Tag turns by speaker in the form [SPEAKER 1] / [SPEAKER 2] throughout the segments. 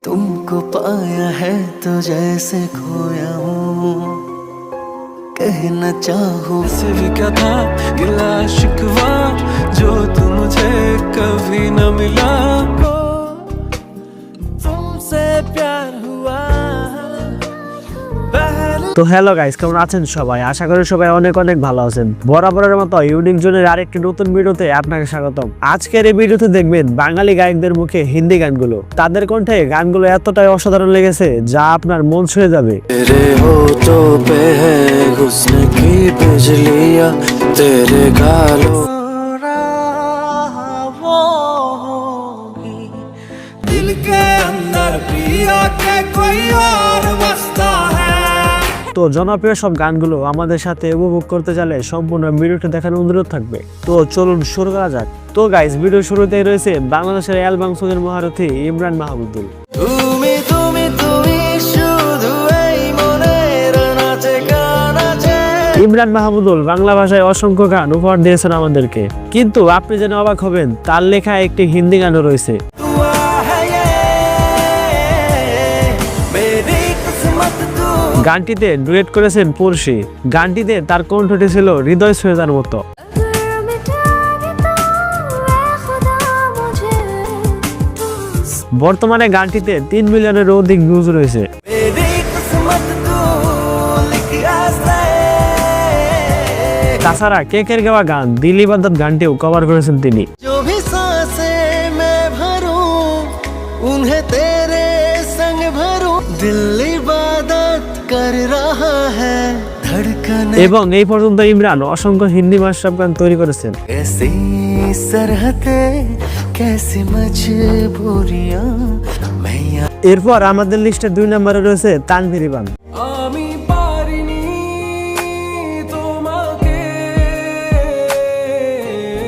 [SPEAKER 1] तुमको पाया है तो जैसे खोया हूँ, कहना चाहो से भी क्या था गिला शिकवा जो तुम मुझे कभी न मिला। तुमसे प्यार हुआ।
[SPEAKER 2] তো হ্যালো গাইস, কেমন আছেন সবাই? আশা করি সবাই অনেক অনেক ভালো আছেন। বরাবরের মতো ইউনিক জোনের আরেকটি নতুন ভিডিওতে আপনাকে স্বাগতম। আজকের এই ভিডিওতে দেখবেন বাঙালি গায়কদের মুখে হিন্দি গানগুলো। তাদের কণ্ঠে গানগুলো এতটাই অসাধারণ লেগেছে যা আপনার মন ছুঁয়ে যাবে।
[SPEAKER 1] तेरे होठों पे है हुस्न की बिजलियां, तेरे गालों दिल के अंदर पिया के कोई और बसता है।
[SPEAKER 2] তো জনপ্রিয় সব গানগুলো আমাদের সাথে উপভোগ করতে চাইলে সম্পূর্ণ ভিডিওটি দেখার অনুরোধ থাকবে। তো চলুন শুরু করা যাক। তো গাইস, ভিডিও শুরুতেই রয়েছে বাংলাদেশের অ্যালবাম সঙ্গের মহারথী ইমরান মাহমুদুল।
[SPEAKER 1] তুমি তুমি তুমি শুধু এই মনের নাচে গানাচে।
[SPEAKER 2] ইমরান মাহমুদুল বাংলা ভাষায় অসংখ্য গান উপহার দিয়েছেন আমাদেরকে, কিন্তু আপনি যেন অবাক হবেন, তার লেখা একটি হিন্দি গানও রয়েছে। গানটিতে ডুয়েট করেছেন পড়শি। গানটিতে তার কণ্ঠটি ছিল হৃদয় ছুঁয়ে যাওয়ার মতো। বর্তমানে গানটিতে 3 মিলিয়নেরও অধিক ভিউজ রয়েছে। তাছাড়া কেকের গাওয়া গান দিল ইবাদত গানটিও কভার করেছেন তিনি। এবং এই পর্যন্ত ইমরান অসংখ্য হিন্দি মাশরাফ গান তৈরি করেছেন। এরপর আমাদের লিস্টে 2 নম্বরে রয়েছে তানভীর ইরফান।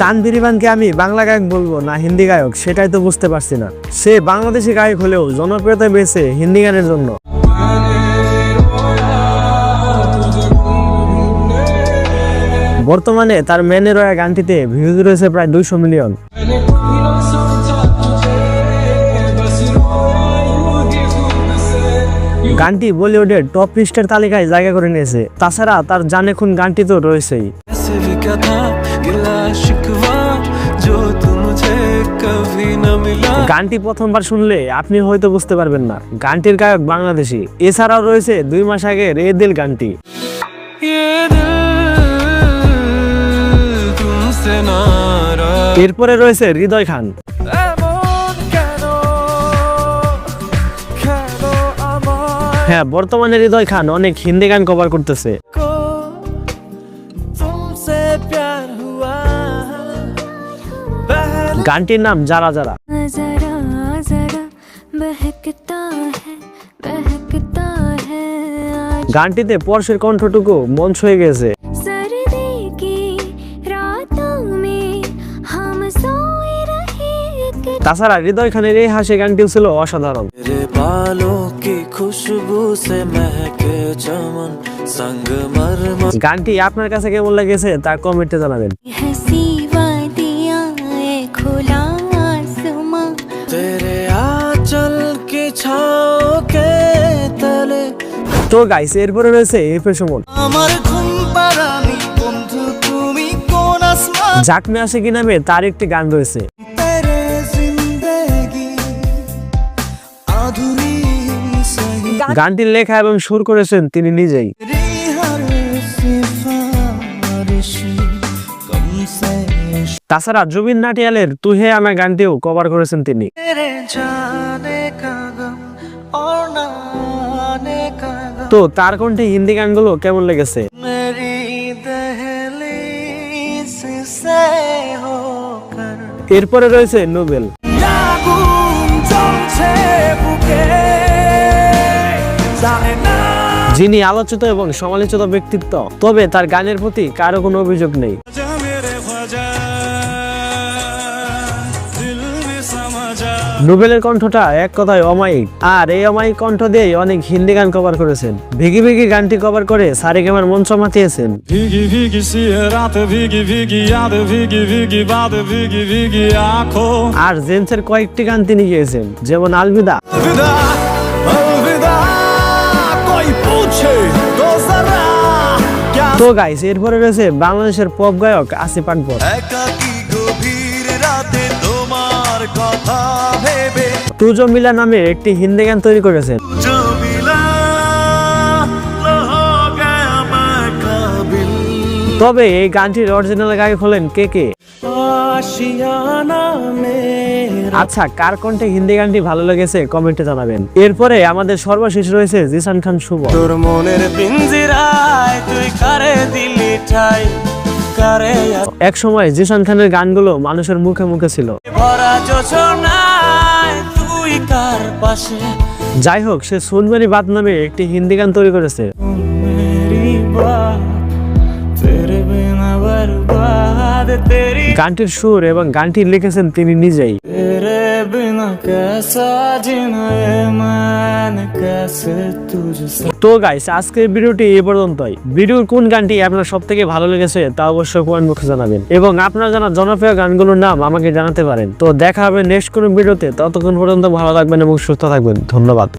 [SPEAKER 2] তানভীর ইরফানকে আমি বাংলা গায়ক বলবো না হিন্দি গায়ক সেটাই তো বুঝতে পারছি না। সে বাংলাদেশি গায়ক হলেও জনপ্রিয়তা পেয়েছে হিন্দি গানের জন্য। বর্তমানে তার মেনে রয়া গানটিতে ভিউজ রয়েছে প্রায় 200 মিলিয়ন। গানটি বলিউডের টপ লিস্টের তালিকায় জায়গা করে নিয়েছে। তাছাড়া তার জানে খুন গানটি তো রয়েছেই। গানটি প্রথমবার শুনলে আপনি হয়তো বুঝতে পারবেন না গানটির গায়ক বাংলাদেশি। এছাড়াও রয়েছে 2 মাস আগের এ দিল গানটি। এরপরে রয়েছে হৃদয় খান। হ্যাঁ, বর্তমানে হৃদয় খান অনেক হিন্দি গান কভার করতেছে। গানটির নাম যারা যারা। গানটিতে পরশের কণ্ঠটুকু মন ছুঁয়ে গেছে। তাছাড়া হৃদয় খানের এই হাসি গানটিও ছিল অসাধারণ। গানটি আপনার কাছে কেমন লেগেছে তা কমেন্টে জানাবেন। তো গাইস, এরপরে রয়েছে এফ এ সুমন। জাকমে আসে কি নামে তার একটি গান রয়েছে। গানটির লেখা এবং সুর করেছেন তিনি নিজেই। তাছাড়া জুবিন নাটিয়ালের তুই হে আনা গানটিও কভার করেছেন তিনি। তো তার কণ্ঠে হিন্দি গানগুলো কেমন লেগেছে? এরপরে রয়েছে নোবেল। যিনি আলোচিত এবং সমালোচিত ব্যক্তিত্ব, তবে তার গানের প্রতি কারো কোনো অভিযোগ নেই। নোবেলের কণ্ঠটা এক কথায় অমায়িক, আর এই অমায়িক কণ্ঠ দিয়ে অনেক হিন্দি গান কভার করেছেন। ভিগি ভিগি গানটি কভার করে সারেগামার মঞ্চ মাতিয়েছেন।
[SPEAKER 1] भीगी भीगी सी है रात, भीगी भीगी याद, भीगी भीगी बात, भीगी भीगी आंखों।
[SPEAKER 2] আর জেমসের কয়েকটি গান তিনি গেয়েছেন, যেমন আলবিদা।
[SPEAKER 1] अलविदा अलविदा कोई पूछे तो जरा क्या।
[SPEAKER 2] তো গাইস, এরপরে রয়েছে বাংলাদেশের পপ গায়ক আসিফ আকবর।
[SPEAKER 1] একাকী গভীর রাতে তোমার কথা ভেবে
[SPEAKER 2] তুজো মিলা নামে একটি হিন্দি গান তৈরি করেছেন।
[SPEAKER 1] जो मिला हो गया मैं काबिल।
[SPEAKER 2] তবে এই গানটির অরিজিনাল গায়ক হলেন কে কে।
[SPEAKER 1] आशियाना मेरा।
[SPEAKER 2] আচ্ছা, কার কণ্ঠে হিন্দি গানটি ভালো লেগেছে কমেন্টে জানাবেন। এরপরে আমাদের সর্বশেষ রয়েছে জিসান খান শুভ।
[SPEAKER 1] তোর মনের পিঞ্জিরায় তুই কারে দিলি ঠাই, কারে
[SPEAKER 2] এক সময় জিসান খানের গানগুলো মানুষের মুখে মুখে ছিল।
[SPEAKER 1] ভরা যোছনায় তুই কার পাশে।
[SPEAKER 2] যাই হোক, সে সুনমেরি বাত নামে একটি হিন্দি গান তৈরি করেছে।
[SPEAKER 1] मेरी बात तेरे बिना बर्बाद, तेरी
[SPEAKER 2] গানটির সুর এবং গানটি লিখেছেন তিনি নিজেই।
[SPEAKER 1] तेरे बिना कैसा जीना है मैंने, कैसे तुझसे।
[SPEAKER 2] তো গাইস, আজকের ভিডিওটি এই পর্যন্তই। ভিডিওর কোন গানটি আপনার সব থেকে ভালো লেগেছে তা অবশ্যই কমেন্ট বক্সে জানাবেন, এবং আপনার জানা জনপ্রিয় গানগুলোর নাম আমাকে জানাতে পারেন। তো দেখা হবে নেক্সট কোনো ভিডিওতে। ততক্ষণ পর্যন্ত ভালো থাকবেন এবং সুস্থ থাকবেন। ধন্যবাদ।